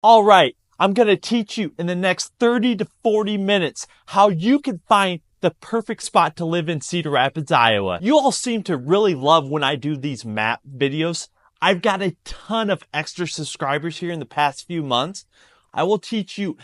All right, I'm going to teach you in the next 30 to 40 minutes how you can find the perfect spot to live in Cedar Rapids, Iowa. You all seem to really love when I do these map videos. I've got a ton of extra subscribers here in the past few months. I will teach you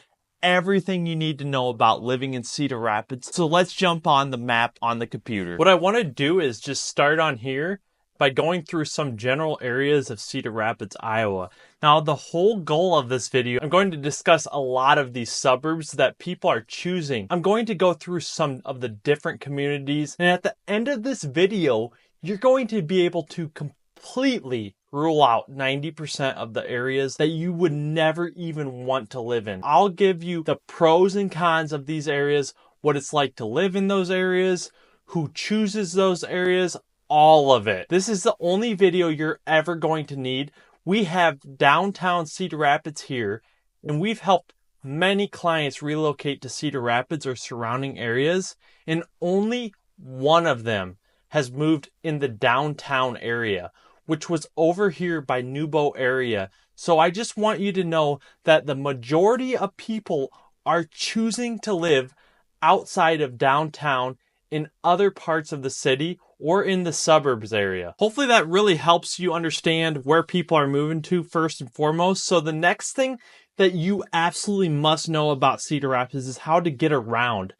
everything you need to know about living in Cedar Rapids. So let's jump on the map on the computer. What I want to do is just start on here by going through some general areas of Cedar Rapids, Iowa. Now, the whole goal of this video, I'm going to discuss a lot of these suburbs that people are choosing. I'm going to go through some of the different communities, and at the end of this video, you're going to be able to completely rule out 90% of the areas that you would never even want to live in. I'll give you the pros and cons of these areas, what it's like to live in those areas, who chooses those areas, all of it. This is the only video you're ever going to need. We have downtown Cedar Rapids here, and we've helped many clients relocate to Cedar Rapids or surrounding areas, and only one of them has moved in the downtown area, which was over here by Nubo area. So I just want you to know that the majority of people are choosing to live outside of downtown in other parts of the city or in the suburbs area. Hopefully that really helps you understand where people are moving to first and foremost. So the next thing that you absolutely must know about Cedar Rapids is how to get around.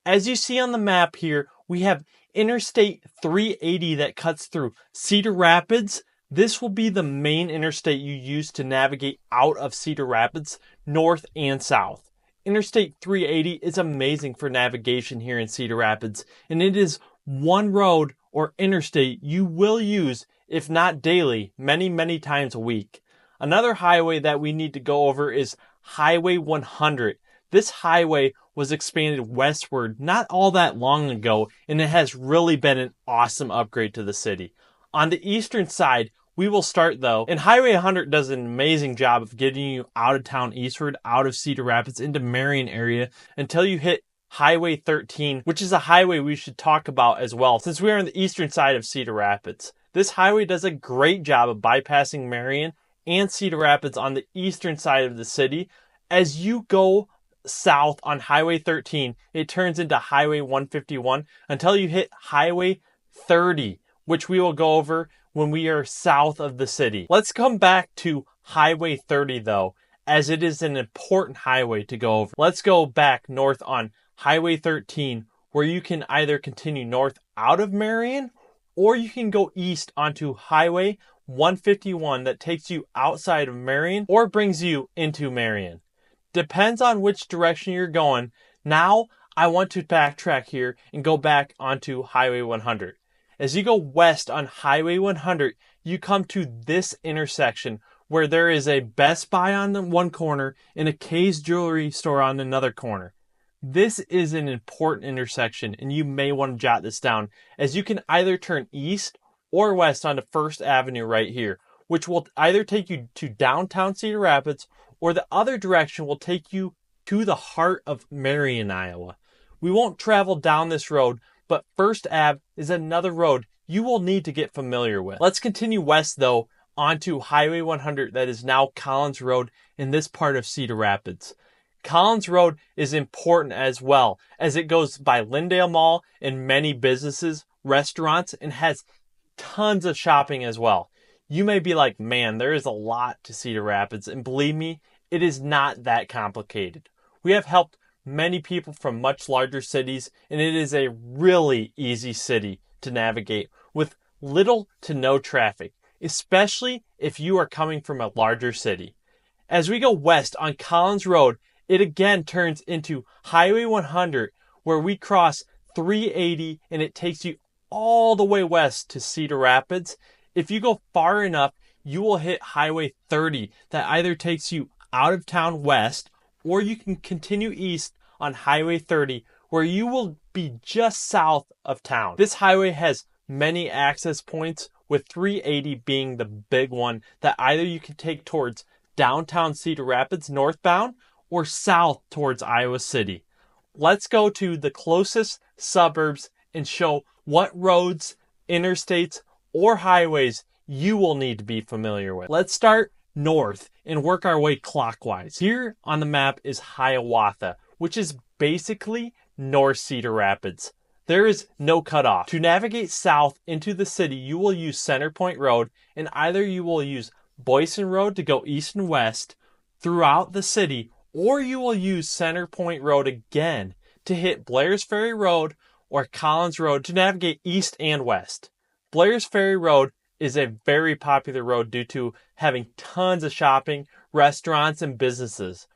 As you see on the map here, we have Interstate 380 that cuts through Cedar Rapids. This will be the main interstate you use to navigate out of Cedar Rapids, north and south. Interstate 380 is amazing for navigation here in Cedar Rapids, and it is one road or interstate you will use, if not daily, many times a week. Another highway that we need to go over is Highway 100. This highway was expanded westward not all that long ago, and it has really been an awesome upgrade to the city. On the eastern side, we will start though, and Highway 100 does an amazing job of getting you out of town eastward, out of Cedar Rapids into Marion area until you hit Highway 13, which is a highway we should talk about as well, since we are on the eastern side of Cedar Rapids. This highway does a great job of bypassing Marion and Cedar Rapids on the eastern side of the city. As you go south on Highway 13, it turns into Highway 151 until you hit Highway 30, which we will go over when we are south of the city. Let's come back to Highway 30 though, as it is an important highway to go over. Let's go back north on Highway 13, where you can either continue north out of Marion, or you can go east onto Highway 151 that takes you outside of Marion or brings you into Marion. Depends on which direction you're going. Now, I want to backtrack here and go back onto Highway 100. As you go west on Highway 100, you come to this intersection where there is a Best Buy on the one corner and a Kay's Jewelry store on another corner. This is an important intersection, and you may want to jot this down, as you can either turn east or west onto First Avenue right here, which will either take you to downtown Cedar Rapids, or the other direction will take you to the heart of Marion, Iowa. We won't travel down this road, but First Ave is another road you will need to get familiar with. Let's continue west though, onto Highway 100 that is now Collins Road in this part of Cedar Rapids. Collins Road is important as well, as it goes by Lindale Mall and many businesses, restaurants, and has tons of shopping as well. You may be like, man, there is a lot to Cedar Rapids, and believe me, it is not that complicated. We have helped many people from much larger cities, and it is a really easy city to navigate with little to no traffic, especially if you are coming from a larger city. As we go west on Collins Road, it again turns into Highway 100, where we cross 380 and it takes you all the way west to Cedar Rapids. If you go far enough, you will hit Highway 30 that either takes you out of town west, or you can continue east on Highway 30, where you will be just south of town. This highway has many access points, with 380 being the big one that either you can take towards downtown Cedar Rapids northbound or south towards Iowa City. Let's go to the closest suburbs and show what roads, interstates, or highways you will need to be familiar with. Let's start north and work our way clockwise. Here on the map is Hiawatha, which is basically North Cedar Rapids. There is no cutoff. To navigate south into the city, you will use Center Point Road, and either you will use Boyson Road to go east and west throughout the city, or you will use Center Point Road again to hit Blair's Ferry Road or Collins Road to navigate east and west. Blair's Ferry Road is a very popular road due to having tons of shopping, restaurants, and businesses.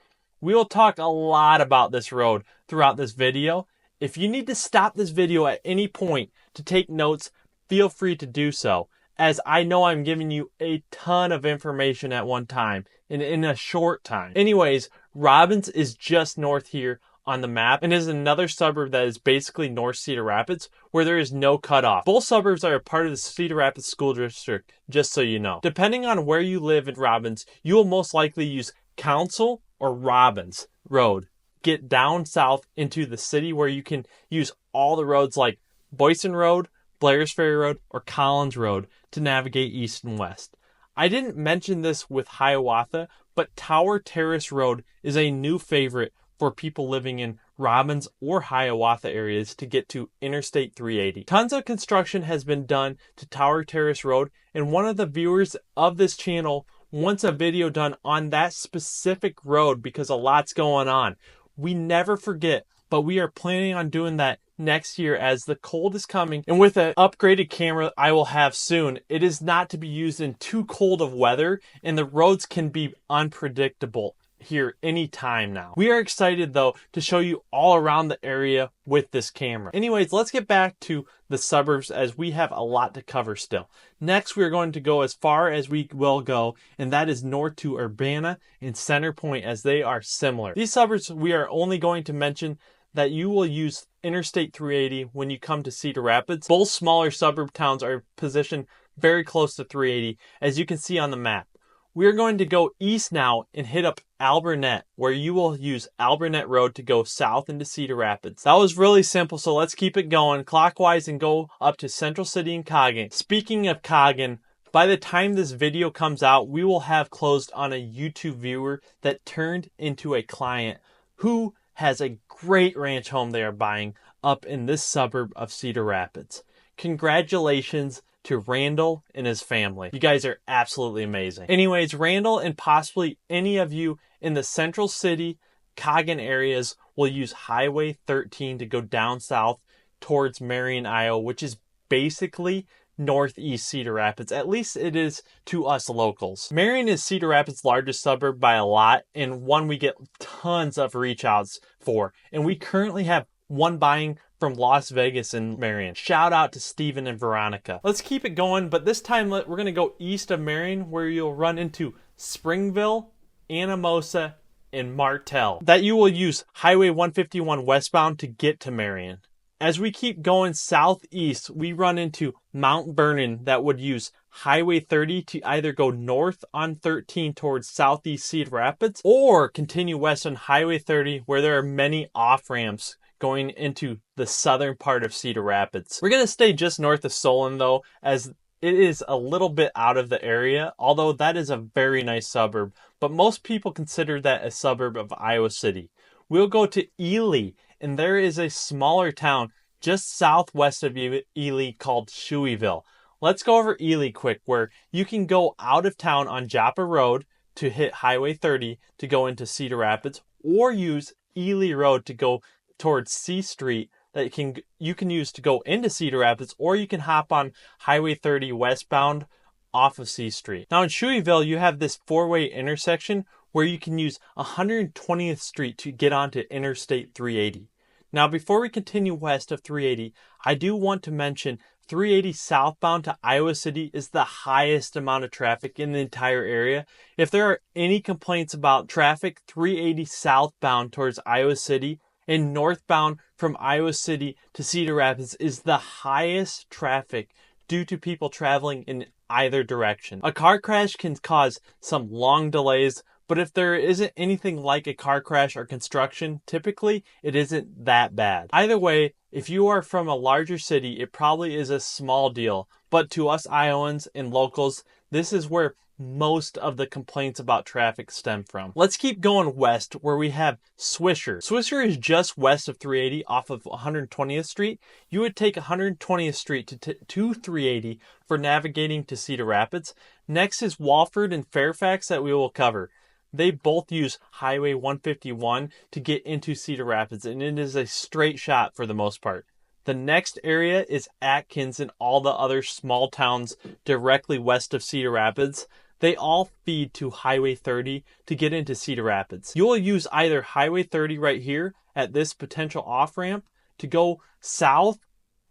We will talk a lot about this road throughout this video. If you need to stop this video at any point to take notes, feel free to do so, as I know I'm giving you a ton of information at one time and in a short time. Anyways, Robbins is just north here on the map and is another suburb that is basically North Cedar Rapids, where there is no cutoff. Both suburbs are a part of the Cedar Rapids School District, just so you know. Depending on where you live in Robbins, you will most likely use Council or Robbins Road. Get down south into the city where you can use all the roads like Boyson Road, Blair's Ferry Road, or Collins Road to navigate east and west. I didn't mention this with Hiawatha, but Tower Terrace Road is a new favorite for people living in Robbins or Hiawatha areas to get to Interstate 380. Tons of construction has been done to Tower Terrace Road, and one of the viewers of this channel wants a video done on that specific road because a lot's going on. We never forget, but we are planning on doing that next year as the cold is coming. And with an upgraded camera I will have soon, it is not to be used in too cold of weather, and the roads can be unpredictable here anytime now. We are excited though to show you all around the area with this camera. Anyways, let's get back to the suburbs as we have a lot to cover still. Next, we are going to go as far as we will go, and that is north to Urbana and Center Point, as they are similar. These suburbs, we are only going to mention that you will use Interstate 380 when you come to Cedar Rapids. Both smaller suburb towns are positioned very close to 380, as you can see on the map. We are going to go east now and hit up Alburnett, where you will use Alburnett Road to go south into Cedar Rapids. That was really simple, so let's keep it going clockwise and go up to Central City and Coggin. Speaking of Coggin, by the time this video comes out, we will have closed on a YouTube viewer that turned into a client who has a great ranch home they are buying up in this suburb of Cedar Rapids. Congratulations to Randall and his family. You guys are absolutely amazing. Anyways, Randall and possibly any of you in the Central City, Coggin areas will use Highway 13 to go down south towards Marion, Iowa, which is basically northeast Cedar Rapids. At least it is to us locals. Marion is Cedar Rapids' largest suburb by a lot, and one we get tons of reach outs for. And we currently have one buying from Las Vegas and Marion. Shout out to Steven and Veronica. Let's keep it going, but this time we're going to go east of Marion, where you'll run into Springville, Anamosa, and Martell. That you will use Highway 151 westbound to get to Marion. As we keep going southeast, we run into Mount Vernon that would use Highway 30 to either go north on 13 towards southeast Cedar Rapids, or continue west on Highway 30, where there are many off-ramps going into the southern part of Cedar Rapids. We're going to stay just north of Solon though, as it is a little bit out of the area, although that is a very nice suburb, but most people consider that a suburb of Iowa City. We'll go to Ely, and there is a smaller town just southwest of Ely called Shoeyville. Let's go over Ely quick, where you can go out of town on Joppa Road to hit Highway 30 to go into Cedar Rapids, or use Ely Road to go towards C Street that you can use to go into Cedar Rapids, or you can hop on Highway 30 westbound off of C Street. Now in Shoeyville, you have this four-way intersection where you can use 120th Street to get onto Interstate 380. Now before we continue west of 380, I do want to mention 380 southbound to Iowa City is the highest amount of traffic in the entire area. If there are any complaints about traffic, 380 southbound towards Iowa City and northbound from Iowa City to Cedar Rapids is the highest traffic due to people traveling in either direction. A car crash can cause some long delays, but if there isn't anything like a car crash or construction, typically it isn't that bad. Either way, if you are from a larger city, it probably is a small deal, but to us Iowans and locals, this is where most of the complaints about traffic stem from. Let's keep going west where we have Swisher. Swisher is just west of 380 off of 120th Street. You would take 120th Street to 380 for navigating to Cedar Rapids. Next is Walford and Fairfax that we will cover. They both use Highway 151 to get into Cedar Rapids, and it is a straight shot for the most part. The next area is Atkins and all the other small towns directly west of Cedar Rapids. They all feed to Highway 30 to get into Cedar Rapids. You will use either Highway 30 right here at this potential off-ramp to go south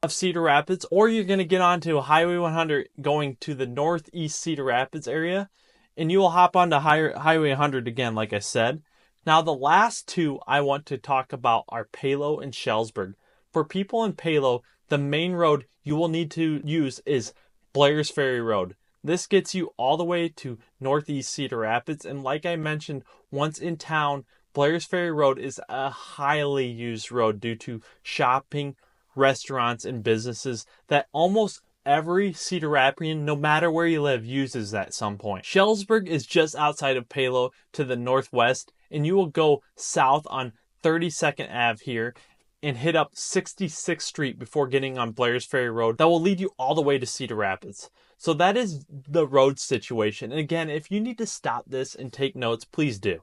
of Cedar Rapids, or you're going to get onto Highway 100 going to the northeast Cedar Rapids area, and you will hop onto Highway 100 again, like I said. Now, the last two I want to talk about are Palo and Shellsburg. For people in Palo, the main road you will need to use is Blair's Ferry Road. This gets you all the way to northeast Cedar Rapids, and like I mentioned, once in town, Blair's Ferry Road is a highly used road due to shopping, restaurants, and businesses that almost every Cedar Rapidian, no matter where you live, uses at some point. Shellsburg is just outside of Palo to the northwest, and you will go south on 32nd Ave here and hit up 66th Street before getting on Blair's Ferry Road. That will lead you all the way to Cedar Rapids. So that is the road situation. And again, if you need to stop this and take notes, please do.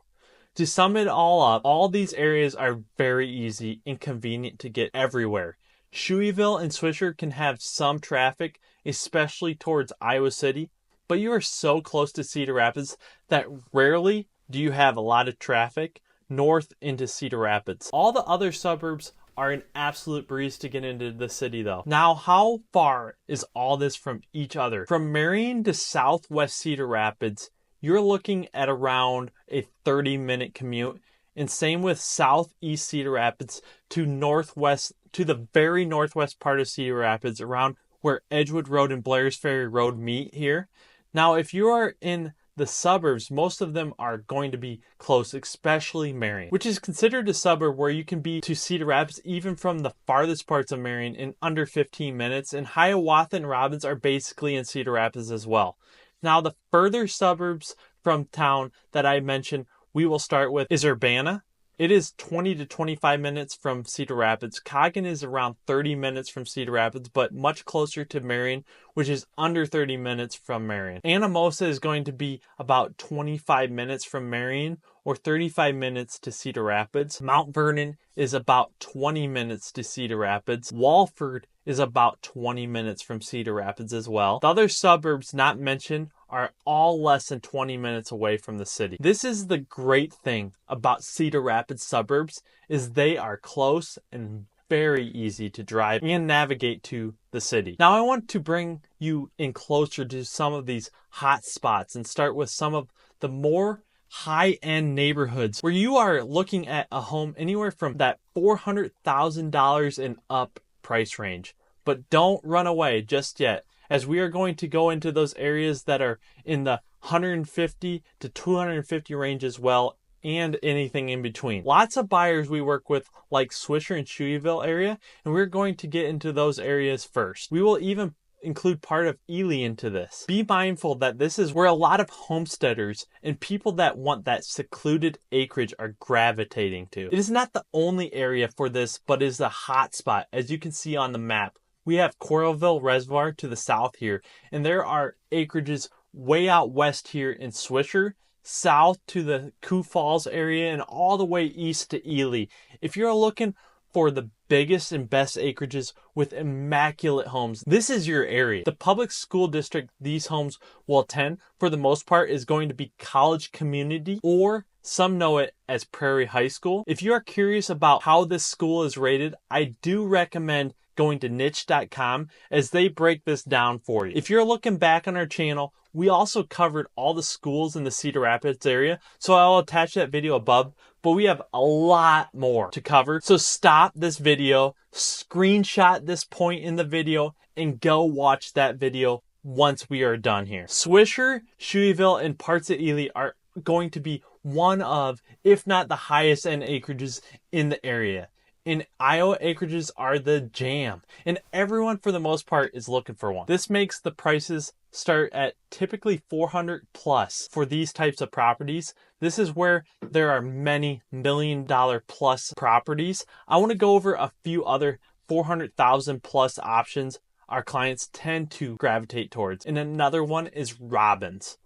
To sum it all up, all these areas are very easy and convenient to get everywhere. Shoeyville and Swisher can have some traffic, especially towards Iowa City, but you are so close to Cedar Rapids that rarely do you have a lot of traffic north into Cedar Rapids. All the other suburbs are an absolute breeze to get into the city though. Now, how far is all this from each other? From Marion to southwest Cedar Rapids, you're looking at around a 30-minute commute. And same with southeast Cedar Rapids to northwest, to the very northwest part of Cedar Rapids, around where Edgewood Road and Blair's Ferry Road meet here. Now, if you are in the suburbs, most of them are going to be close, especially Marion, which is considered a suburb where you can be to Cedar Rapids even from the farthest parts of Marion in under 15 minutes. And Hiawatha and Robbins are basically in Cedar Rapids as well. Now, the further suburbs from town that I mentioned, we will start with is Urbana. It is 20 to 25 minutes from Cedar Rapids. Coggin is around 30 minutes from Cedar Rapids, but much closer to Marion, which is under 30 minutes from Marion. Anamosa is going to be about 25 minutes from Marion or 35 minutes to Cedar Rapids. Mount Vernon is about 20 minutes to Cedar Rapids. Walford is about 20 minutes from Cedar Rapids as well. The other suburbs not mentioned are all less than 20 minutes away from the city. This is the great thing about Cedar Rapids suburbs, is they are close and very easy to drive and navigate to the city. Now I want to bring you in closer to some of these hot spots and start with some of the more high-end neighborhoods where you are looking at a home anywhere from that $400,000 and up price range. But don't run away just yet, as we are going to go into those areas that are in the 150 to 250 range as well, and anything in between. Lots of buyers we work with like Swisher and Shoeyville area, and we're going to get into those areas first. We will even include part of Ely into this. Be mindful that this is where a lot of homesteaders and people that want that secluded acreage are gravitating to. It is not the only area for this, but is a hot spot. As you can see on the map, we have Coralville Reservoir to the south here, and there are acreages way out west here in Swisher, south to the Sioux Falls area, and all the way east to Ely. If you're looking for the biggest and best acreages with immaculate homes, this is your area. The public school district these homes will attend, for the most part, is going to be College Community, or some know it as Prairie High School. If you are curious about how this school is rated, I do recommend going to niche.com, as they break this down for you. If you're looking back on our channel, we also covered all the schools in the Cedar Rapids area, so I'll attach that video above, but we have a lot more to cover. So stop this video, screenshot this point in the video, and go watch that video once we are done here. Swisher, Shoeyville, and parts of Ely are going to be one of, if not the highest end acreages in the area. And Iowa acreages are the jam, and everyone for the most part is looking for one. This makes the prices start at typically 400 plus for these types of properties. This is where there are many $1 million plus properties. I want to go over a few other 400,000 plus options our clients tend to gravitate towards. And another one is Robbins.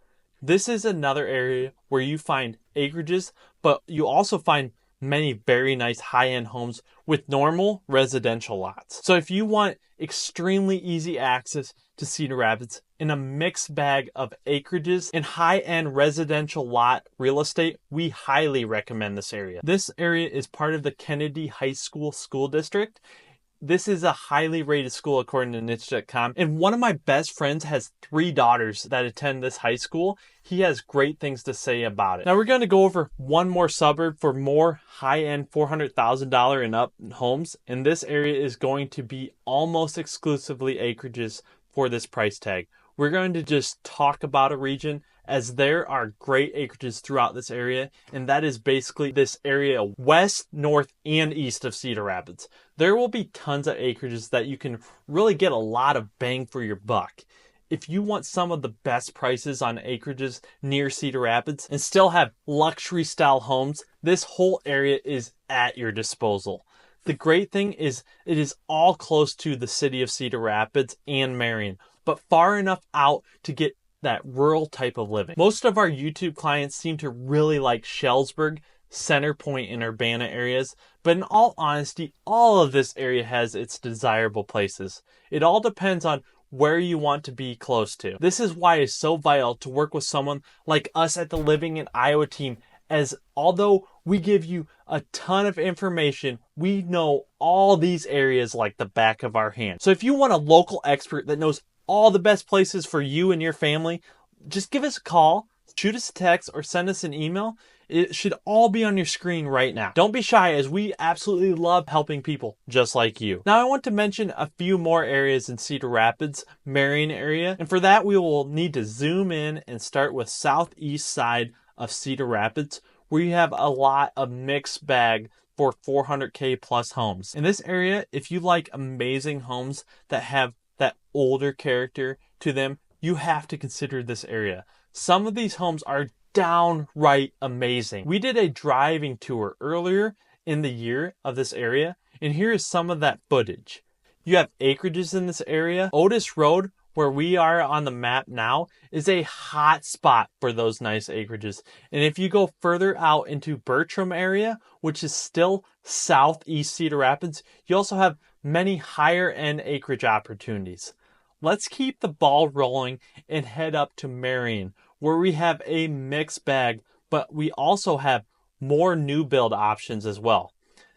This is another area where you find acreages, but you also find many very nice high-end homes with normal residential lots. So if you want extremely easy access to Cedar Rapids in a mixed bag of acreages and high-end residential lot real estate, we highly recommend this area. This area is part of the Kennedy High School School District. This is a highly rated school according to niche.com. And one of my best friends has 3 daughters that attend this high school. He has great things to say about it. Now we're going to go over one more suburb for more high-end $400,000 and up homes. And this area is going to be almost exclusively acreages for this price tag. We're going to just talk about a region as there are great acreages throughout this area, and that is basically this area west, north, and east of Cedar Rapids. There will be tons of acreages that you can really get a lot of bang for your buck. If you want some of the best prices on acreages near Cedar Rapids and still have luxury style homes, this whole area is at your disposal. The great thing is it is all close to the city of Cedar Rapids and Marion, but far enough out to get that rural type of living. Most of our YouTube clients seem to really like Shellsburg, Center Point, and Urbana areas, but in all honesty, all of this area has its desirable places. It all depends on where you want to be close to. This is why it's so vital to work with someone like us at the Living in Iowa team, as although we give you a ton of information, we know all these areas like the back of our hand. So if you want a local expert that knows all the best places for you and your family, just give us a call, shoot us a text, or send us an email. It should all be on your screen right now. Don't be shy, as we absolutely love helping people just like you. Now I want to mention a few more areas in Cedar Rapids, Marion area, and for that we will need to zoom in and start with southeast side of Cedar Rapids, where you have a lot of mixed bag for 400K plus homes. In this area, if you like amazing homes that have that older character to them, you have to consider this area. Some of these homes are downright amazing. We did a driving tour earlier in the year of this area, and here is some of that footage. You have acreages in this area. Otis Road, where we are on the map now, is a hot spot for those nice acreages. And if you go further out into Bertram area, which is still southeast Cedar Rapids, you also have many higher end acreage opportunities. Let's keep the ball rolling and head up to Marion, where we have a mixed bag, but we also have more new build options as well.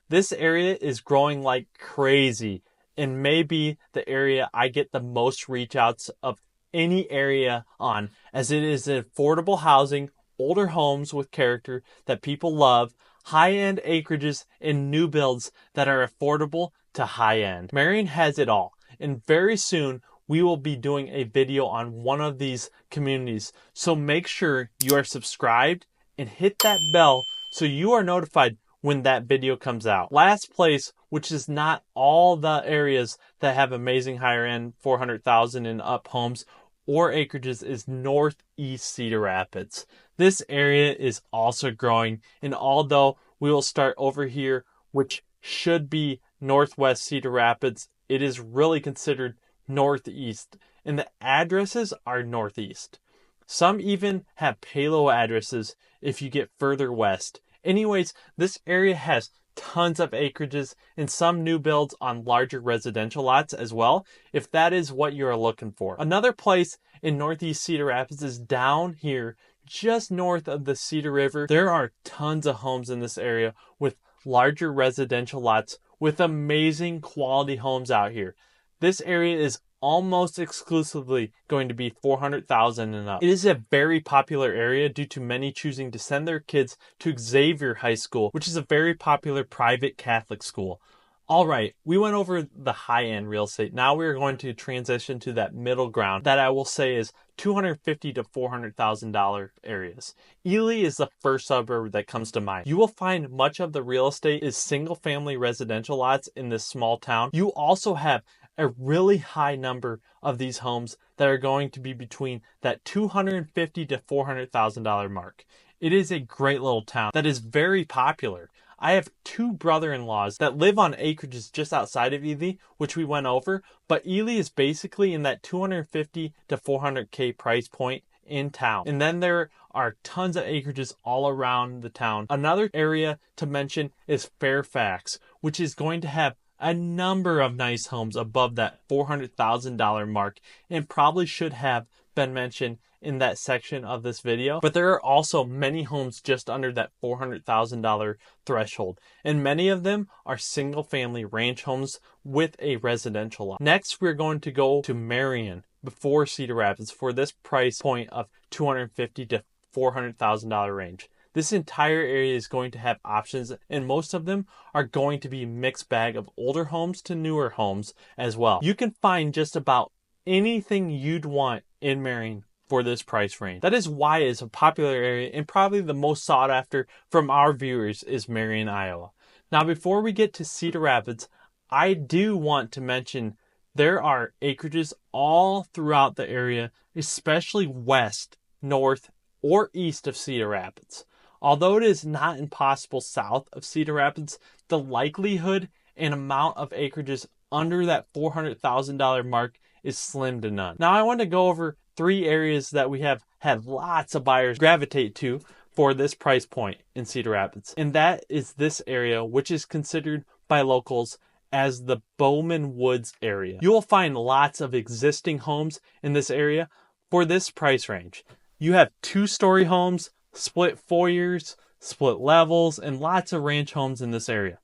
This area is growing like crazy and may be the area I get the most reach outs of any area on, as it is affordable housing, older homes with character that people love, high-end acreages, and new builds that are affordable to high-end. Marion has it all, and very soon we will be doing a video on one of these communities. So make sure you are subscribed and hit that bell so you are notified when that video comes out. Last place, which is not all the areas that have amazing higher end 400,000 and up homes or acreages, is northeast Cedar Rapids. This area is also growing, and although we will start over here, which should be northwest Cedar Rapids, it is really considered northeast, and the addresses are northeast. Some even have Palo addresses if you get further west. Anyways, this area has tons of acreages and some new builds on larger residential lots as well, if that is what you are looking for. Another place in northeast Cedar Rapids is down here, just north of the Cedar River. There are tons of homes in this area with larger residential lots with amazing quality homes out here. This area is almost exclusively going to be 400,000 and up. It is a very popular area due to many choosing to send their kids to Xavier High School, which is a very popular private Catholic school. All right, we went over the high-end real estate. Now we're going to transition to that middle ground that I will say is $250,000 to $400,000 areas. Ely is the first suburb that comes to mind. You will find much of the real estate is single-family residential lots in this small town. You also have a really high number of these homes that are going to be between that $250,000 to $400,000 mark. It is a great little town that is very popular. I have two brother-in-laws that live on acreages just outside of Ely, which we went over, but Ely is basically in that $250,000 to $400,000 price point in town. And then there are tons of acreages all around the town. Another area to mention is Fairfax, which is going to have a number of nice homes above that $400,000 mark and probably should have been mentioned in that section of this video. But there are also many homes just under that $400,000 threshold, and many of them are single family ranch homes with a residential lot. Next, we're going to go to Marion before Cedar Rapids for this price point of $250,000 to $400,000 range. This entire area is going to have options, and most of them are going to be a mixed bag of older homes to newer homes as well. You can find just about anything you'd want in Marion for this price range. That is why it's a popular area, and probably the most sought after from our viewers is Marion, Iowa. Now, before we get to Cedar Rapids, I do want to mention there are acreages all throughout the area, especially west, north, or east of Cedar Rapids. Although it is not impossible south of Cedar Rapids, the likelihood and amount of acreages under that $400,000 mark is slim to none. Now, I want to go over 3 areas that we have had lots of buyers gravitate to for this price point in Cedar Rapids. And that is this area, which is considered by locals as the Bowman Woods area. You will find lots of existing homes in this area for this price range. You have 2-story homes, split foyers, split levels, and lots of ranch homes in this area.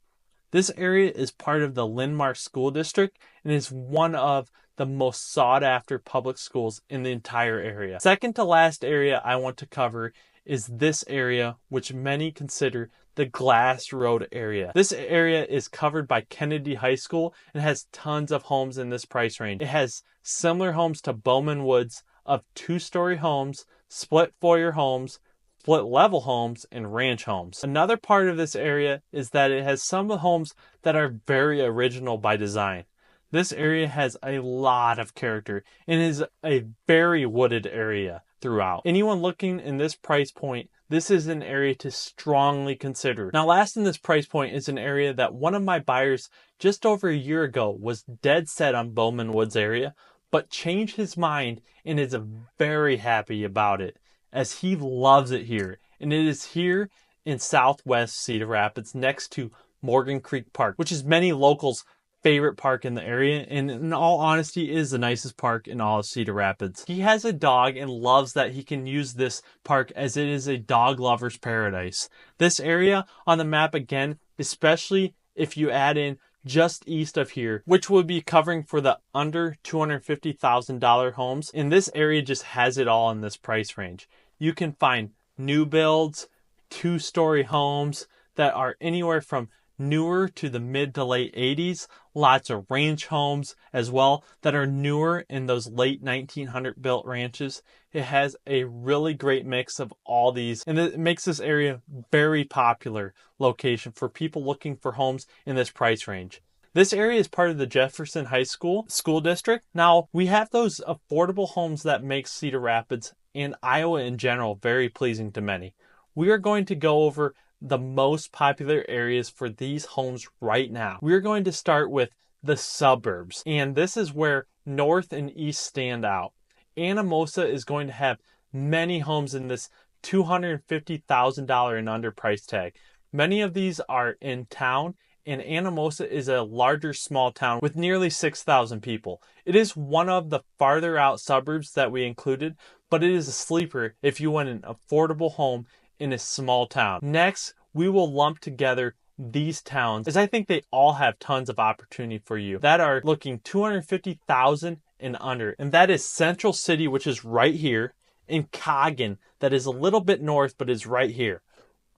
This area is part of the Linn-Mar School District and is one of the most sought after public schools in the entire area. Second to last area I want to cover is this area, which many consider the Glass Road area. This area is covered by Kennedy High School and has tons of homes in this price range. It has similar homes to Bowman Woods of 2-story homes, split foyer homes, split level homes, and ranch homes. Another part of this area is that it has some homes that are very original by design. This area has a lot of character and is a very wooded area throughout. Anyone looking in this price point, this is an area to strongly consider. Now, last in this price point is an area that one of my buyers just over a year ago was dead set on Bowman Woods area, but changed his mind and is very happy about it, as he loves it here. And it is here in southwest Cedar Rapids next to Morgan Creek Park, which is many locals' favorite park in the area, and in all honesty is the nicest park in all of Cedar Rapids. He has a dog and loves that he can use this park as it is a dog lover's paradise. This area on the map again, especially if you add in just east of here, which will be covering for the under $250,000 homes, and this area just has it all in this price range. You can find new builds, 2-story homes that are anywhere from newer to the mid to late 80s, lots of ranch homes as well that are newer in those late 1900 built ranches. It has a really great mix of all these, and it makes this area very popular location for people looking for homes in this price range. This area is part of the Jefferson High School District. Now, we have those affordable homes that make Cedar Rapids and Iowa in general very pleasing to many. We are going to go over the most popular areas for these homes right now. We're going to start with the suburbs, and this is where north and east stand out. Anamosa is going to have many homes in this $250,000 and under price tag. Many of these are in town, and Anamosa is a larger small town with nearly 6,000 people. It is one of the farther out suburbs that we included, but it is a sleeper if you want an affordable home in a small town. Next, we will lump together these towns, as I think they all have tons of opportunity for you that are looking $250,000 and under. And that is Central City, which is right here, and Coggin, that is a little bit north, but is right here.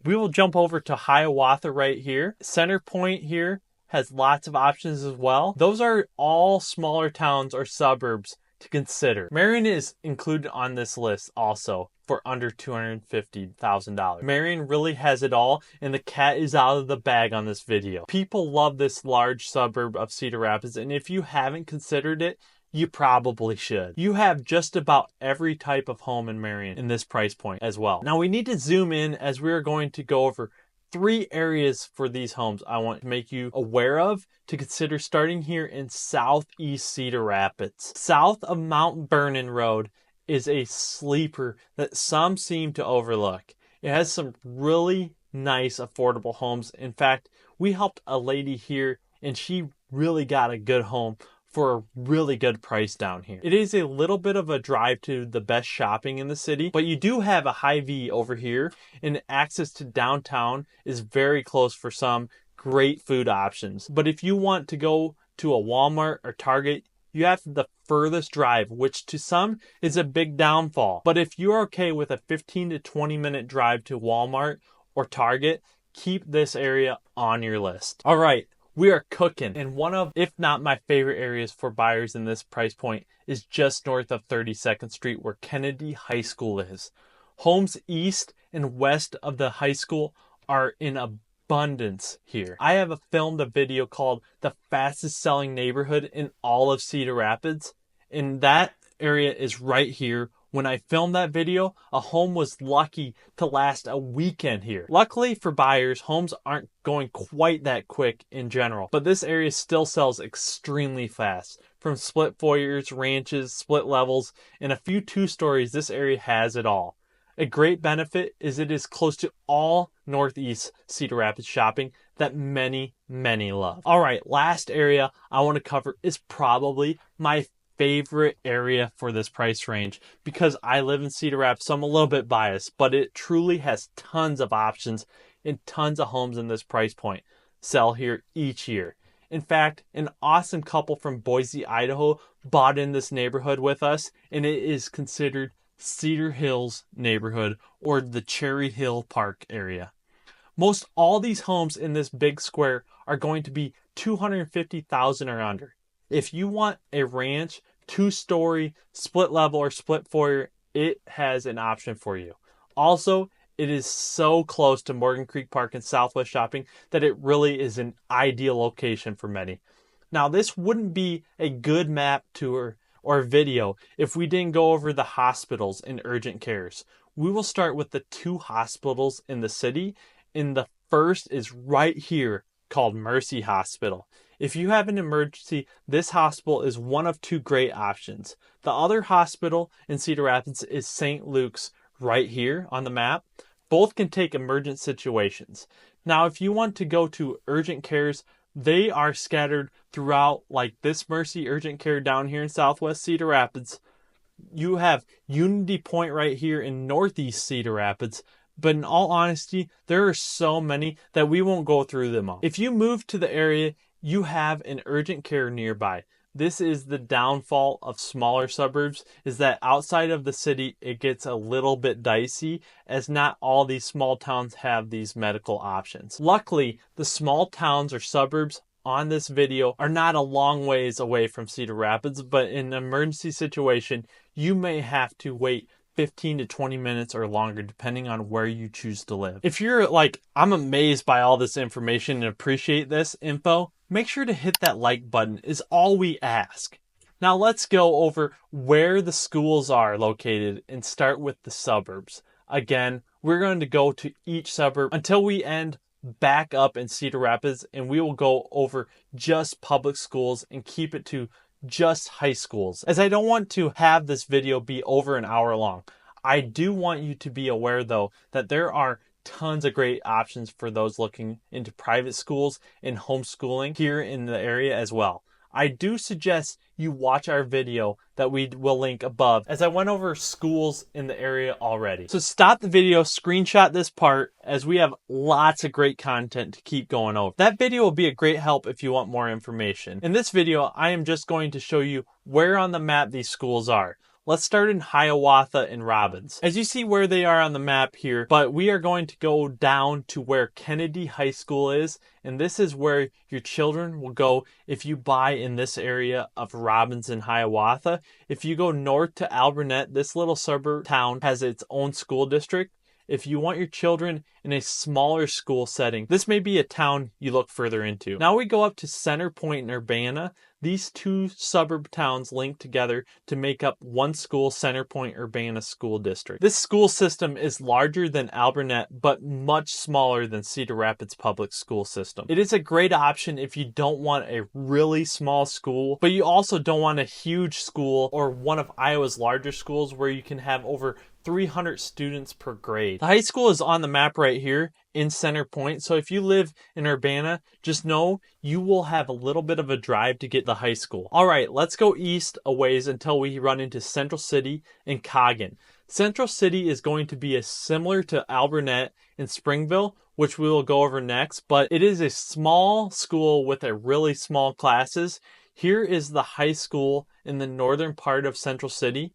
We will jump over to Hiawatha right here. Center Point here has lots of options as well. Those are all smaller towns or suburbs to consider. Marion is included on this list also for under $250,000. Marion really has it all, and the cat is out of the bag on this video. People love this large suburb of Cedar Rapids, and if you haven't considered it, you probably should. You have just about every type of home in Marion in this price point as well. Now we need to zoom in as we are going to go over 3 areas for these homes I want to make you aware of to consider starting here in southeast Cedar Rapids. South of Mount Vernon Road is a sleeper that some seem to overlook. It has some really nice affordable homes. In fact, we helped a lady here and she really got a good home for a really good price down here. It is a little bit of a drive to the best shopping in the city, but you do have a Hy-Vee over here, and access to downtown is very close for some great food options. But if you want to go to a Walmart or Target, you have the furthest drive, which to some is a big downfall. But if you're okay with a 15 to 20 minute drive to Walmart or Target, keep this area on your list. All right. We are cooking, and one of, if not my favorite areas for buyers in this price point is just north of 32nd Street where Kennedy High School is. Homes east and west of the high school are in abundance here. I have filmed a video called The Fastest Selling Neighborhood in all of Cedar Rapids, and that area is right here. When I filmed that video, a home was lucky to last a weekend here. Luckily for buyers, homes aren't going quite that quick in general, but this area still sells extremely fast. From split foyers, ranches, split levels, and a few 2-stories, this area has it all. A great benefit is it is close to all northeast Cedar Rapids shopping that many love. All right, last area I want to cover is probably my favorite area for this price range because I live in Cedar Rapids, so I'm a little bit biased, but it truly has tons of options and tons of homes in this price point sell here each year. In fact, an awesome couple from Boise, Idaho bought in this neighborhood with us, and it is considered Cedar Hills neighborhood or the Cherry Hill Park area. Most all these homes in this big square are going to be $250,000 or under. If you want a ranch, 2-story, split level, or split foyer, it has an option for you. Also, it is so close to Morgan Creek Park and Southwest Shopping that it really is an ideal location for many. Now, this wouldn't be a good map tour or video if we didn't go over the hospitals and urgent cares. We will start with the 2 hospitals in the city, and the first is right here called Mercy Hospital. If you have an emergency, this hospital is one of 2 great options. The other hospital in Cedar Rapids is St. Luke's right here on the map. Both can take emergent situations. Now, if you want to go to urgent cares, they are scattered throughout, like this Mercy Urgent Care down here in Southwest Cedar Rapids. You have Unity Point right here in Northeast Cedar Rapids. But in all honesty, there are so many that we won't go through them all. If you move to the area, you have an urgent care nearby. This is the downfall of smaller suburbs, is that outside of the city, it gets a little bit dicey as not all these small towns have these medical options. Luckily, the small towns or suburbs on this video are not a long ways away from Cedar Rapids, but in an emergency situation, you may have to wait 15 to 20 minutes or longer depending on where you choose to live. If you're like, I'm amazed by all this information and appreciate this info, make sure to hit that like button is all we ask. Now let's go over where the schools are located and start with the suburbs. Again, we're going to go to each suburb until we end back up in Cedar Rapids, and we will go over just public schools and keep it to just high schools, as I don't want to have this video be over an hour long. I do want you to be aware though that there are tons of great options for those looking into private schools and homeschooling here in the area as well. I do suggest you watch our video that we will link above, as I went over schools in the area already. So stop the video, screenshot this part, as we have lots of great content to keep going over. That video will be a great help if you want more information. In this video, I am just going to show you where on the map these schools are. Let's start in Hiawatha and Robbins. As you see where they are on the map here, but we are going to go down to where Kennedy High School is, and this is where your children will go if you buy in this area of Robbins and Hiawatha. If you go north to Alburnett, this little suburb town has its own school district. If you want your children in a smaller school setting, this may be a town you look further into. Now we go up to Center Point and Urbana. These two suburb towns link together to make up one school, Center Point Urbana School District. This school system is larger than Alburnett, but much smaller than Cedar Rapids Public School System. It is a great option if you don't want a really small school, but you also don't want a huge school or one of Iowa's larger schools where you can have over 300 students per grade. The high school is on the map right here in Center Point, so if you live in Urbana, just know you will have a little bit of a drive to get to the high school. All right, let's go east a ways until we run into Central City and Coggin. Central City is going to be similar to Alburnett and Springville, which we will go over next, but it is a small school with a really small classes. Here is the high school in the northern part of Central City.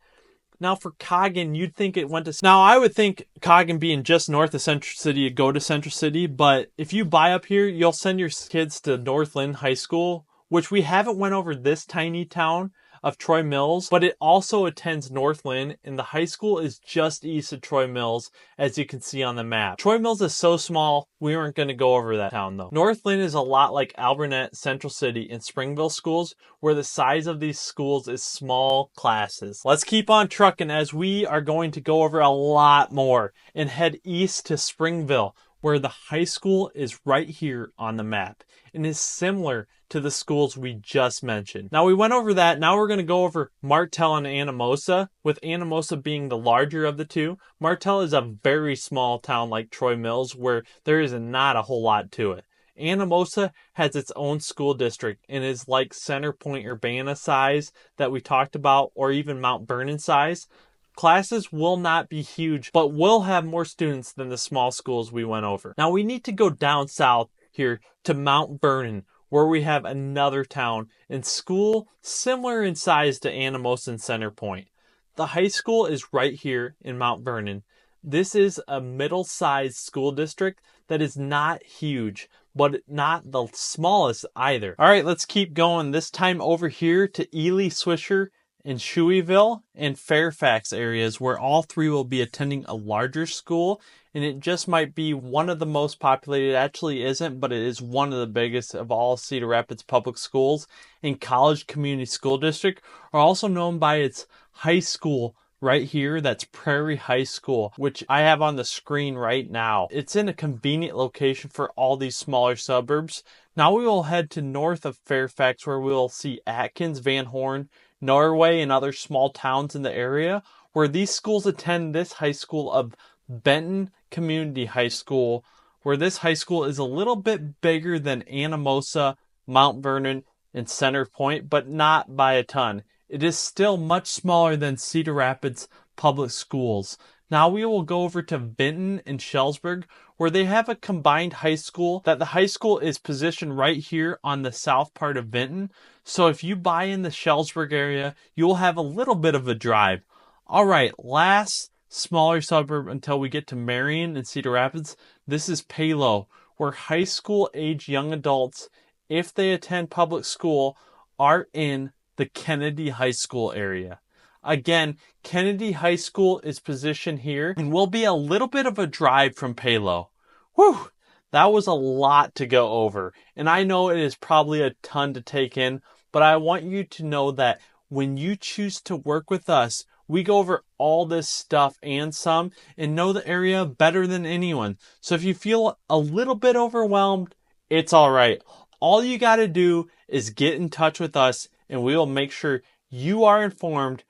Now for Coggin, you'd think it went to... Now I would think Coggin being just north of Central City, you'd go to Central City, but if you buy up here, you'll send your kids to Northland High School, which we haven't went over this tiny town of Troy Mills, but it also attends Northland, and the high school is just east of Troy Mills, as you can see on the map. Troy Mills is so small, we weren't going to go over that town though. Northland is a lot like Alburnett, Central City, and Springville schools, where the size of these schools is small classes. Let's keep on trucking as we are going to go over a lot more and head east to Springville, where the high school is right here on the map and is similar to the schools we just mentioned. Now we went over that. Now we're going to go over Martell and Anamosa, with Anamosa being the larger of the two. Martell is a very small town like Troy Mills where there is not a whole lot to it. Anamosa has its own school district and is like Center Point Urbana size that we talked about, or even Mount Vernon size. Classes will not be huge, but will have more students than the small schools we went over. Now we need to go down south here to Mount Vernon, where we have another town and school similar in size to Anamosa and Center Point. The high school is right here in Mount Vernon. This is a middle-sized school district that is not huge, but not the smallest either. All right, let's keep going. This time over here to Ely, Swisher, and Shoeyville and Fairfax areas, where all three will be attending a larger school, and it just might be one of the most populated. It actually isn't, but it is one of the biggest of all Cedar Rapids public schools. And College Community School District are also known by its high school right here. That's Prairie High School, which I have on the screen right now. It's in a convenient location for all these smaller suburbs. Now we will head to north of Fairfax, where we will see Atkins, Van Horn, Norway, and other small towns in the area, where these schools attend this high school of Benton Community High School, where this high school is a little bit bigger than Anamosa, Mount Vernon, and Center Point, but not by a ton. It is still much smaller than Cedar Rapids Public Schools. Now we will go over to Vinton and Shellsburg, where they have a combined high school. That the high school is positioned right here on the south part of Vinton. So if you buy in the Shellsburg area, you will have a little bit of a drive. All right, last smaller suburb until we get to Marion and Cedar Rapids. This is Palo, where high school age young adults, if they attend public school, are in the Kennedy High School area. Again, Kennedy High School is positioned here and will be a little bit of a drive from Palo. Whew, that was a lot to go over. And I know it is probably a ton to take in, but I want you to know that when you choose to work with us, we go over all this stuff and some, and know the area better than anyone. So if you feel a little bit overwhelmed, it's all right. All you got to do is get in touch with us, and we will make sure you are informed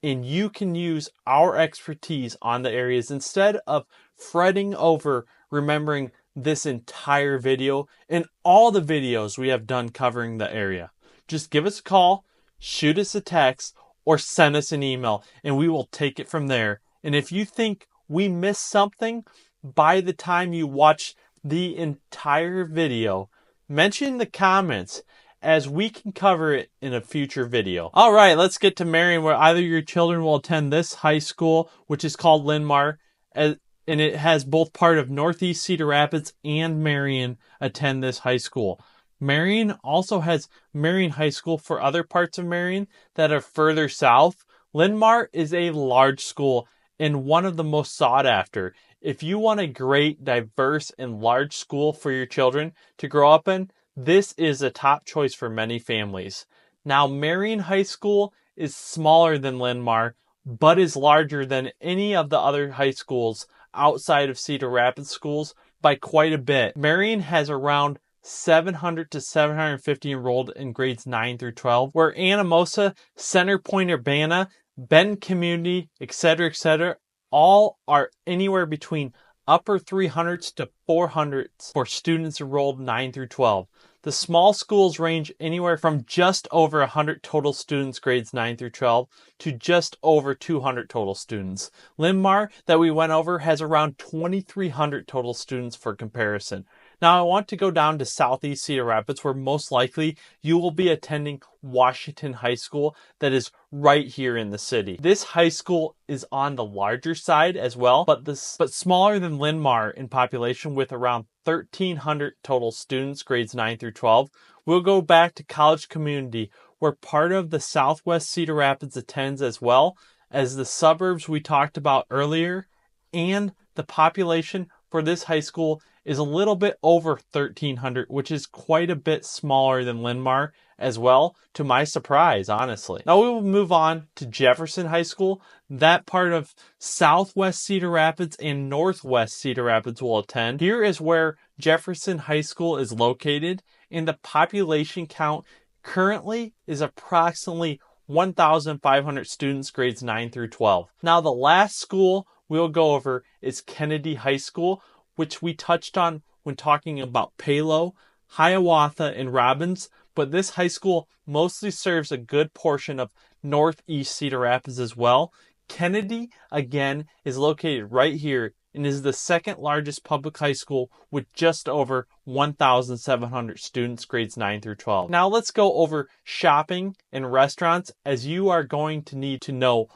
and you can use our expertise on the areas instead of fretting over remembering this entire video and all the videos we have done covering the area. Just give us a call, shoot us a text, or send us an email, and we will take it from there. And if you think we missed something by the time you watch the entire video, mention in the comments, as we can cover it in a future video. All right, let's get to Marion, where either your children will attend this high school, which is called Linn-Mar, and it has both part of Northeast Cedar Rapids and Marion attend this high school. Marion also has Marion High School for other parts of Marion that are further south. Linn-Mar is a large school and one of the most sought after. If you want a great, diverse, and large school for your children to grow up in, this is a top choice for many families. Now, Marion High School is smaller than Linn-Mar, but is larger than any of the other high schools outside of Cedar Rapids schools by quite a bit. Marion has around 700 to 750 enrolled in grades 9 through 12, where Anamosa, Center Point Urbana, Bend Community, etc., all are anywhere between upper 300s to 400s for students enrolled 9 through 12. The small schools range anywhere from just over 100 total students grades 9 through 12 to just over 200 total students. Linn-Mar that we went over has around 2,300 total students for comparison. Now I want to go down to Southeast Cedar Rapids, where most likely you will be attending Washington High School that is right here in the city. This high school is on the larger side as well, but smaller than Linn-Mar in population, with around 1,300 total students grades 9 through 12. We'll go back to College Community, where part of the Southwest Cedar Rapids attends, as well as the suburbs we talked about earlier, and the population for this high school is a little bit over 1,300, which is quite a bit smaller than Linn-Mar as well, to my surprise, honestly. Now we will move on to Jefferson High School. That part of Southwest Cedar Rapids and Northwest Cedar Rapids will attend. Here is where Jefferson High School is located, and the population count currently is approximately 1,500 students grades 9 through 12. Now the last school we'll go over is Kennedy High School, which we touched on when talking about Palo, Hiawatha, and Robbins, but this high school mostly serves a good portion of Northeast Cedar Rapids as well. Kennedy, again, is located right here and is the second largest public high school with just over 1,700 students grades 9 through 12. Now let's go over shopping and restaurants, as you are going to need to know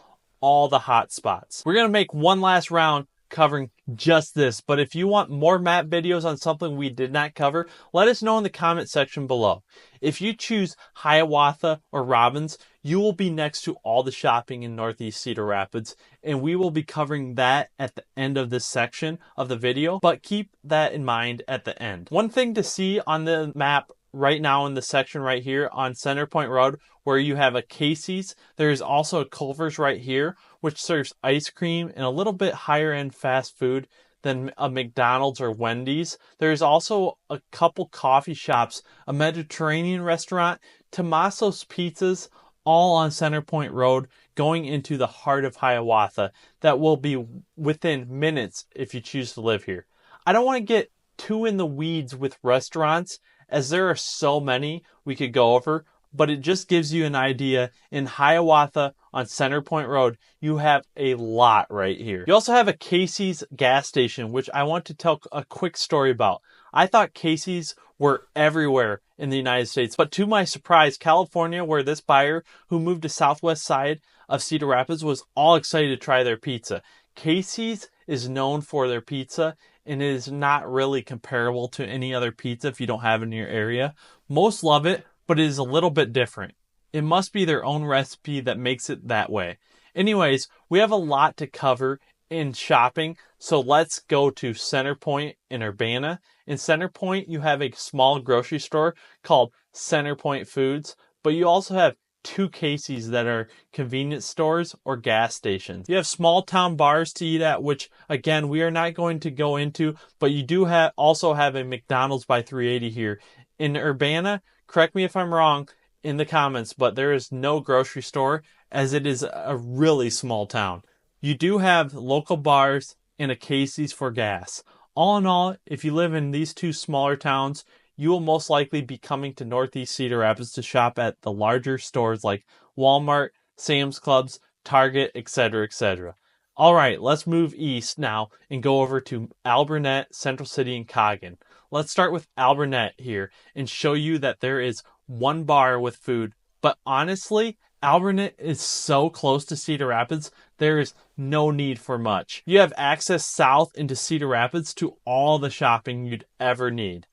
all the hot spots. We're going to make one last round covering just this, but if you want more map videos on something we did not cover, let us know in the comment section below. If you choose Hiawatha or Robbins, you will be next to all the shopping in Northeast Cedar Rapids, and we will be covering that at the end of this section of the video, but keep that in mind at the end. One thing to see on the map right now in the section right here on Center Point Road, where you have a Casey's, there is also a Culver's right here, which serves ice cream and a little bit higher end fast food than a McDonald's or Wendy's. There's also a couple coffee shops, a Mediterranean restaurant, Tommaso's Pizzas, all on Center Point Road going into the heart of Hiawatha that will be within minutes if you choose to live here. I don't want to get too in the weeds with restaurants, as there are so many we could go over, but it just gives you an idea. In Hiawatha on Center Point Road, you have a lot right here. You also have a Casey's gas station, which I want to tell a quick story about. I thought Casey's were everywhere in the United States, but to my surprise, California, where this buyer who moved to southwest side of Cedar Rapids was all excited to try their pizza. Casey's is known for their pizza, and it is not really comparable to any other pizza if you don't have it in your area. Most love it, but it is a little bit different. It must be their own recipe that makes it that way. Anyways, we have a lot to cover in shopping, so let's go to Center Point in Urbana. In Center Point, you have a small grocery store called Center Point Foods, but you also have two Casey's that are convenience stores or gas stations. You have small town bars to eat at, which again, we are not going to go into, but you do also have a McDonald's by 380 here. In Urbana, correct me if I'm wrong in the comments, but there is no grocery store, as it is a really small town. You do have local bars and a Casey's for gas. All in all, if you live in these two smaller towns, you will most likely be coming to Northeast Cedar Rapids to shop at the larger stores like Walmart, Sam's Clubs, Target, etc., etc. All right, let's move east now and go over to Alburnett, Central City, and Coggin. Let's start with Alburnett here and show you that there is one bar with food. But honestly, Albernette is so close to Cedar Rapids, there is no need for much. You have access south into Cedar Rapids to all the shopping you'd ever need.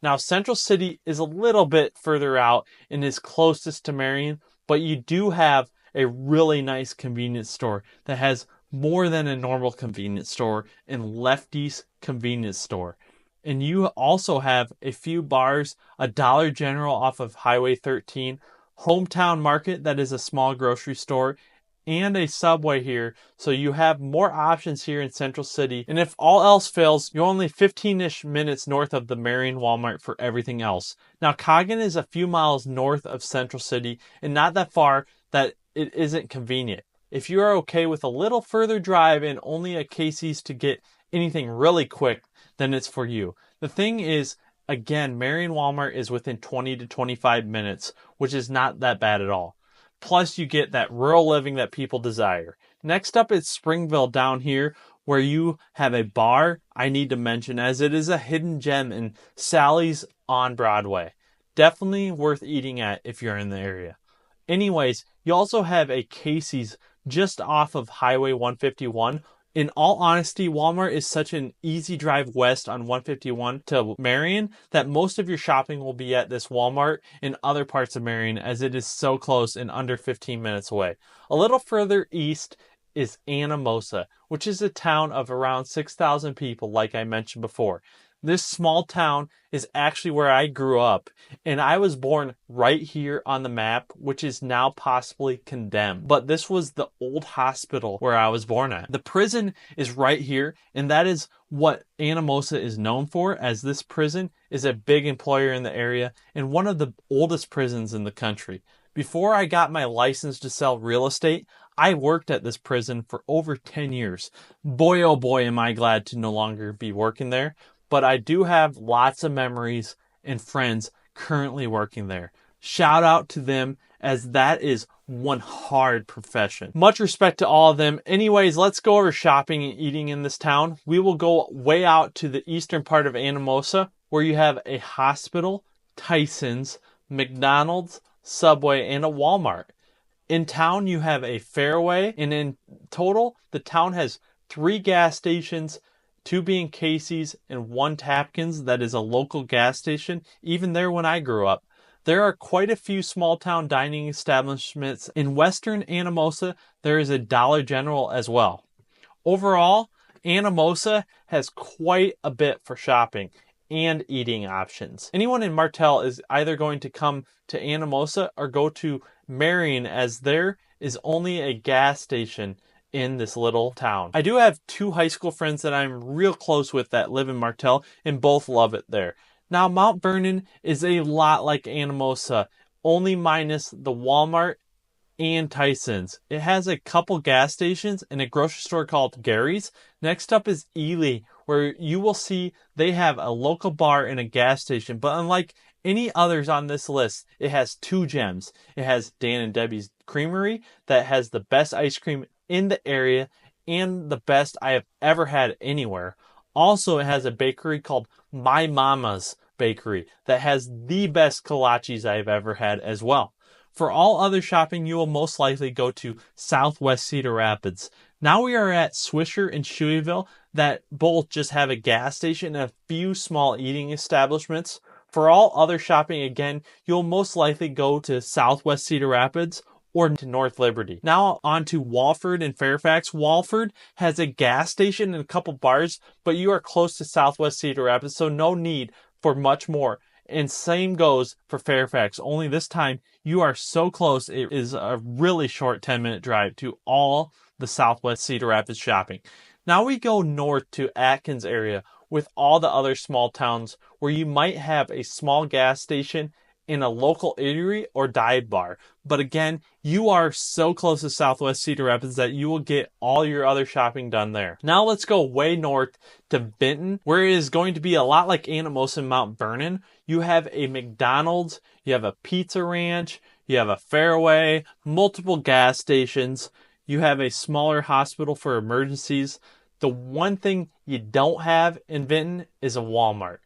Now, Central City is a little bit further out and is closest to Marion, but you do have a really nice convenience store that has more than a normal convenience store and Lefty's convenience store. And you also have a few bars, a Dollar General off of Highway 13, Hometown Market that is a small grocery store, and a Subway here, so you have more options here in Central City. And if all else fails, you're only 15-ish minutes north of the Marion Walmart for everything else. Now, Coggin is a few miles north of Central City and not that far that it isn't convenient. If you are okay with a little further drive and only a Casey's to get anything really quick, then it's for you. The thing is, again, Marion Walmart is within 20 to 25 minutes, which is not that bad at all. Plus, you get that rural living that people desire. Next up is Springville down here, where you have a bar I need to mention, as it is a hidden gem in Sally's on Broadway. Definitely worth eating at if you're in the area. Anyways, you also have a Casey's just off of Highway 151. In all honesty, Walmart is such an easy drive west on 151 to Marion that most of your shopping will be at this Walmart in other parts of Marion, as it is so close and under 15 minutes away. A little further east is Anamosa, which is a town of around 6,000 people, like I mentioned before. This small town is actually where I grew up, and I was born right here on the map, which is now possibly condemned. But this was the old hospital where I was born at. The prison is right here, and that is what Anamosa is known for, as this prison is a big employer in the area and one of the oldest prisons in the country. Before I got my license to sell real estate, I worked at this prison for over 10 years. Boy, oh boy, am I glad to no longer be working there. But I do have lots of memories and friends currently working there. Shout out to them, as that is one hard profession. Much respect to all of them. Anyways, let's go over shopping and eating in this town. We will go way out to the eastern part of Anamosa, where you have a hospital, Tyson's, McDonald's, Subway, and a Walmart. In town, you have a Fairway, and in total, the town has 3 gas stations, 2 being Casey's and 1 Tapkins that is a local gas station, even there when I grew up. There are quite a few small town dining establishments. In western Anamosa, there is a Dollar General as well. Overall, Anamosa has quite a bit for shopping and eating options. Anyone in Martell is either going to come to Anamosa or go to Marion, as there is only a gas station in this little town. I do have 2 high school friends that I'm real close with that live in Martell, and both love it there. Now, Mount Vernon is a lot like Anamosa, only minus the Walmart and Tyson's. It has a couple gas stations and a grocery store called Gary's. Next up is Ely, where you will see they have a local bar and a gas station, but unlike any others on this list, it has 2 gems. It has Dan and Debbie's Creamery that has the best ice cream in the area and the best I have ever had anywhere. Also, it has a bakery called My Mama's Bakery that has the best kolaches I've ever had as well. For all other shopping, you will most likely go to Southwest Cedar Rapids. Now we are at Swisher and Shoeyville that both just have a gas station and a few small eating establishments. For all other shopping, again, you'll most likely go to Southwest Cedar Rapids or to North Liberty. Now on to Walford and Fairfax. Walford has a gas station and a couple bars, but you are close to Southwest Cedar Rapids, so no need for much more. And same goes for Fairfax, only this time you are so close, it is a really short 10-minute drive to all the Southwest Cedar Rapids shopping. Now we go north to Atkins area with all the other small towns where you might have a small gas station in a local eatery or dive bar. But again, you are so close to Southwest Cedar Rapids that you will get all your other shopping done there. Now let's go way north to Benton, where it is going to be a lot like Anamosa and Mount Vernon. You have a McDonald's, you have a Pizza Ranch, you have a Fairway, multiple gas stations, you have a smaller hospital for emergencies. The one thing you don't have in Benton is a Walmart.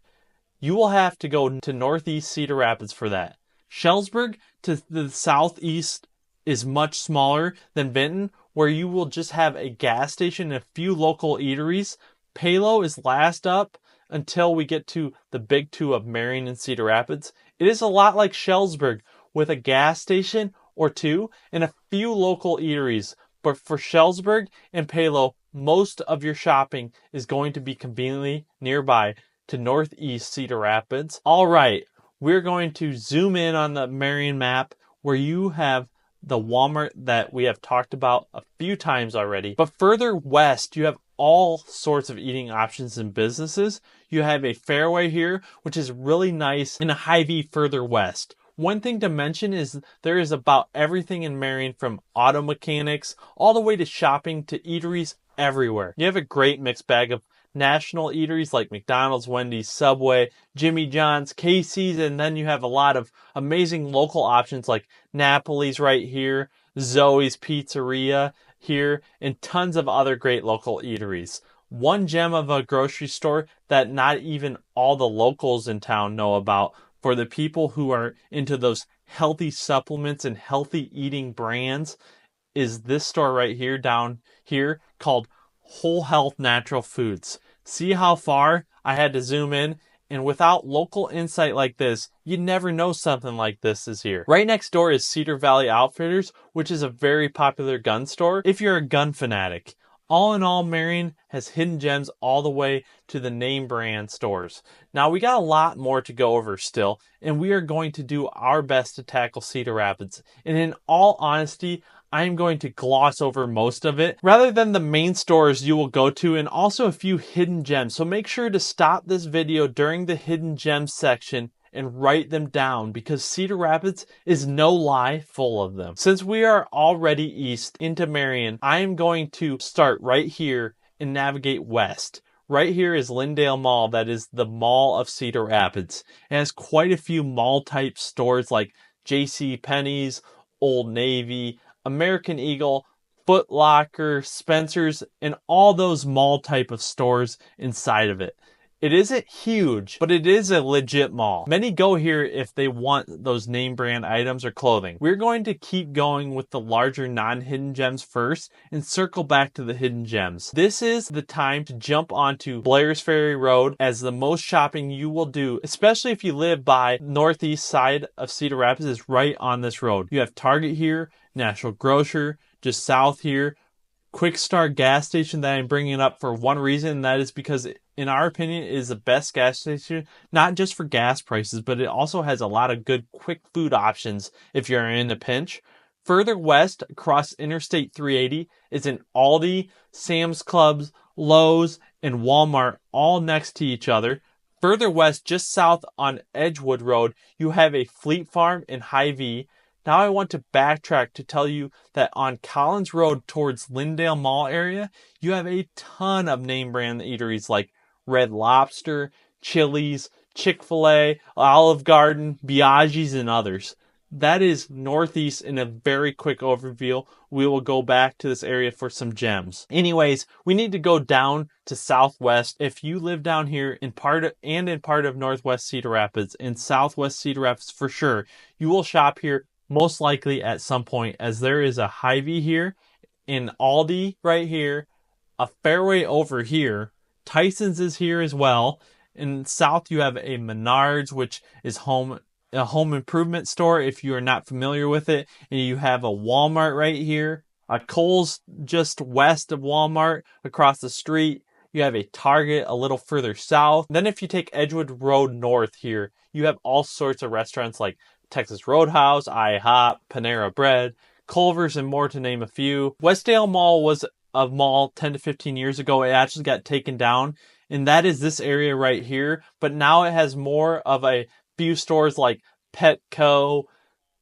You will have to go to Northeast Cedar Rapids for that. Sheldsburg to the southeast is much smaller than Vinton, where you will just have a gas station and a few local eateries. Palo is last up until we get to the big two of Marion and Cedar Rapids. It is a lot like Sheldsburg, with a gas station or two and a few local eateries. But for Sheldsburg and Palo, most of your shopping is going to be conveniently nearby to northeast Cedar Rapids. All right, we're going to zoom in on the Marion map where you have the Walmart that we have talked about a few times already. But further west, you have all sorts of eating options and businesses. You have a Fairway here, which is really nice, and a Hy-Vee further west. One thing to mention is there is about everything in Marion, from auto mechanics all the way to shopping to eateries everywhere. You have a great mixed bag of national eateries like McDonald's, Wendy's, Subway, Jimmy John's, Casey's, and then you have a lot of amazing local options like Napoli's right here, Zoe's Pizzeria here, and tons of other great local eateries. One gem of a grocery store that not even all the locals in town know about, for the people who are into those healthy supplements and healthy eating brands, is this store right here down here called Whole Health Natural Foods. See how far I had to zoom in? And without local insight like this, you'd never know something like this is here. Right next door is Cedar Valley Outfitters, which is a very popular gun store if you're a gun fanatic. All in all, Marion has hidden gems all the way to the name brand stores. Now, we got a lot more to go over still, and we are going to do our best to tackle Cedar Rapids. And in all honesty, I am going to gloss over most of it rather than the main stores you will go to, and also a few hidden gems. So make sure to stop this video during the hidden gems section and write them down, because Cedar Rapids is no lie full of them. Since we are already east into Marion, I am going to start right here and navigate west. Right here is Lyndale Mall, that is the mall of Cedar Rapids. It has quite a few mall type stores like J.C. Penney's, Old Navy, American Eagle, Foot Locker, Spencer's, and all those mall type of stores inside of it. It isn't huge, but it is a legit mall. Many go here if they want those name brand items or clothing. We're going to keep going with the larger non-hidden gems first and circle back to the hidden gems. This is the time to jump onto Blair's Ferry Road, as the most shopping you will do, especially if you live by northeast side of Cedar Rapids, is right on this road. You have Target here, National Grocer, just south here, Quick Start gas station that I'm bringing up for one reason, and that is because in our opinion, it is the best gas station, not just for gas prices, but it also has a lot of good quick food options if you're in a pinch. Further west, across Interstate 380, is an Aldi, Sam's Clubs, Lowe's, and Walmart, all next to each other. Further west, just south on Edgewood Road, you have a Fleet Farm and Hy-Vee. Now I want to backtrack to tell you that on Collins Road towards Lyndale Mall area, you have a ton of name brand eateries like Red Lobster, Chili's, Chick-fil-A, Olive Garden, Biaggi's, and others. That is northeast in a very quick overview. We will go back to this area for some gems. Anyways, we need to go down to southwest. If you live down here in part of northwest Cedar Rapids and southwest Cedar Rapids for sure, you will shop here most likely at some point, as there is a Hy-Vee here, an Aldi right here, a Fairway over here, Tyson's is here as well. In south, you have a Menards, which is a home improvement store if you are not familiar with it. And you have a Walmart right here, a Kohl's just west of Walmart across the street. You have a Target a little further south. Then if you take Edgewood Road north here, you have all sorts of restaurants like Texas Roadhouse, IHOP, Panera Bread, Culver's, and more, to name a few. Westdale Mall was a mall 10 to 15 years ago. It actually got taken down, and that is this area right here. But now it has more of a few stores like Petco,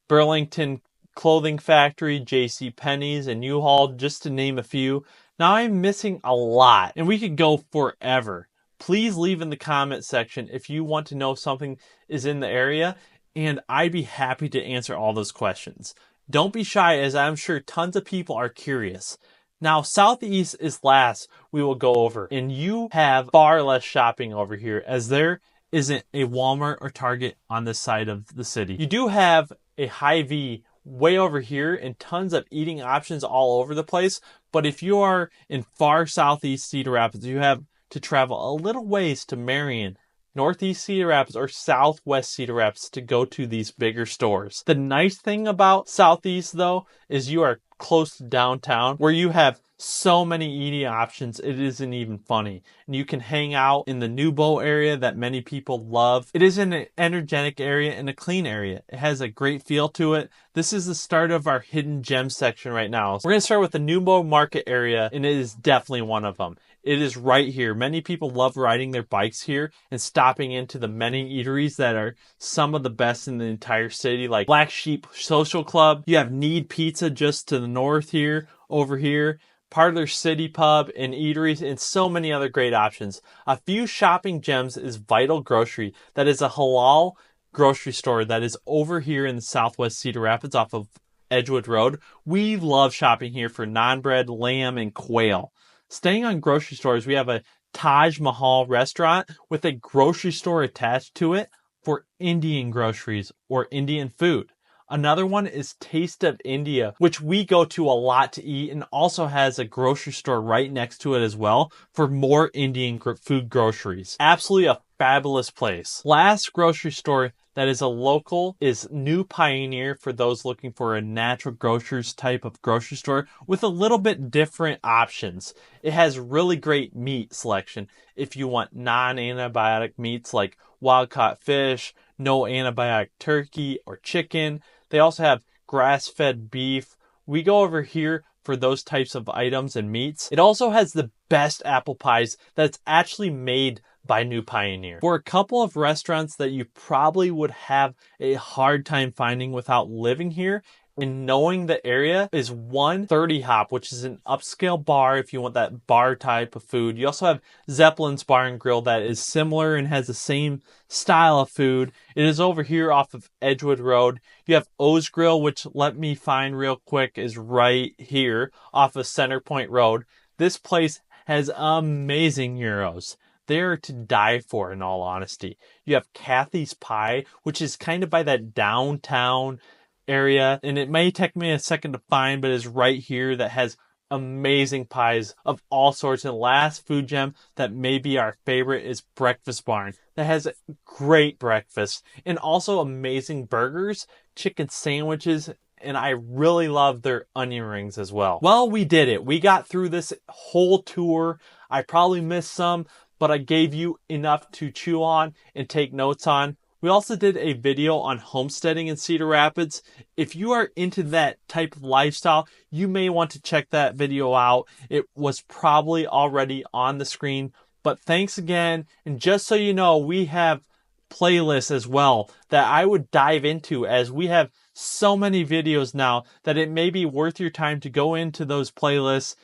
Burlington Clothing Factory, J.C. Penney's, and U-Haul, just to name a few. Now I'm missing a lot, and we could go forever. Please leave in the comment section if you want to know if something is in the area, and I'd be happy to answer all those questions. Don't be shy, as I'm sure tons of people are curious. Now, southeast is last we will go over, and you have far less shopping over here, as there isn't a Walmart or Target on this side of the city. You do have a Hy-Vee way over here and tons of eating options all over the place. But if you are in far southeast Cedar Rapids, you have to travel a little ways to Marion, northeast Cedar Rapids, or southwest Cedar Rapids to go to these bigger stores. The nice thing about southeast though is you are close to downtown where you have so many eating options, it isn't even funny. And you can hang out in the Nubo area that many people love. It is an energetic area and a clean area. It has a great feel to it. This is the start of our hidden gem section right now. So we're going to start with the Nubo market area, and it is definitely one of them. It is right here. Many people love riding their bikes here and stopping into the many eateries that are some of the best in the entire city, like Black Sheep Social Club. You have Need Pizza just to the north here, over here. Parlor City Pub and eateries, and so many other great options. A few shopping gems is Vital Grocery. That is a halal grocery store that is over here in the southwest Cedar Rapids off of Edgewood Road. We love shopping here for non-bread, lamb, and quail. Staying on grocery stores, we have a Taj Mahal restaurant with a grocery store attached to it for Indian groceries or Indian food. Another one is Taste of India, which we go to a lot to eat, and also has a grocery store right next to it as well for more Indian food groceries. Absolutely a fabulous place. Last grocery store that is a local is New Pioneer for those looking for a natural grocers type of grocery store with a little bit different options. It has really great meat selection if you want non-antibiotic meats like wild-caught fish, no antibiotic turkey or chicken. They also have grass-fed beef. We go over here for those types of items and meats. It also has the best apple pies that's actually made by New Pioneer. For a couple of restaurants that you probably would have a hard time finding without living here and knowing the area is 130 Hop, which is an upscale bar if you want that bar type of food. You also have Zeppelin's Bar and Grill that is similar and has the same style of food. It is over here off of Edgewood Road. You have O's Grill, which let me find real quick is right here off of Center Point Road. This place has amazing gyros. They're to die for, in all honesty. You have Kathy's Pie, which is kind of by that downtown area, and it may take me a second to find, but it's right here, that has amazing pies of all sorts. And last food gem that may be our favorite is Breakfast Barn, that has great breakfast and also amazing burgers, chicken sandwiches, and I really love their onion rings as well. Well, we did it. We got through this whole tour. I probably missed some, but I gave you enough to chew on and take notes on. We also did a video on homesteading in Cedar Rapids. If you are into that type of lifestyle, you may want to check that video out. It was probably already on the screen, but thanks again. And just so you know, we have playlists as well that I would dive into, as we have so many videos now that it may be worth your time to go into those playlists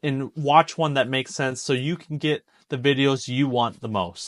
and watch one that makes sense so you can get the videos you want the most.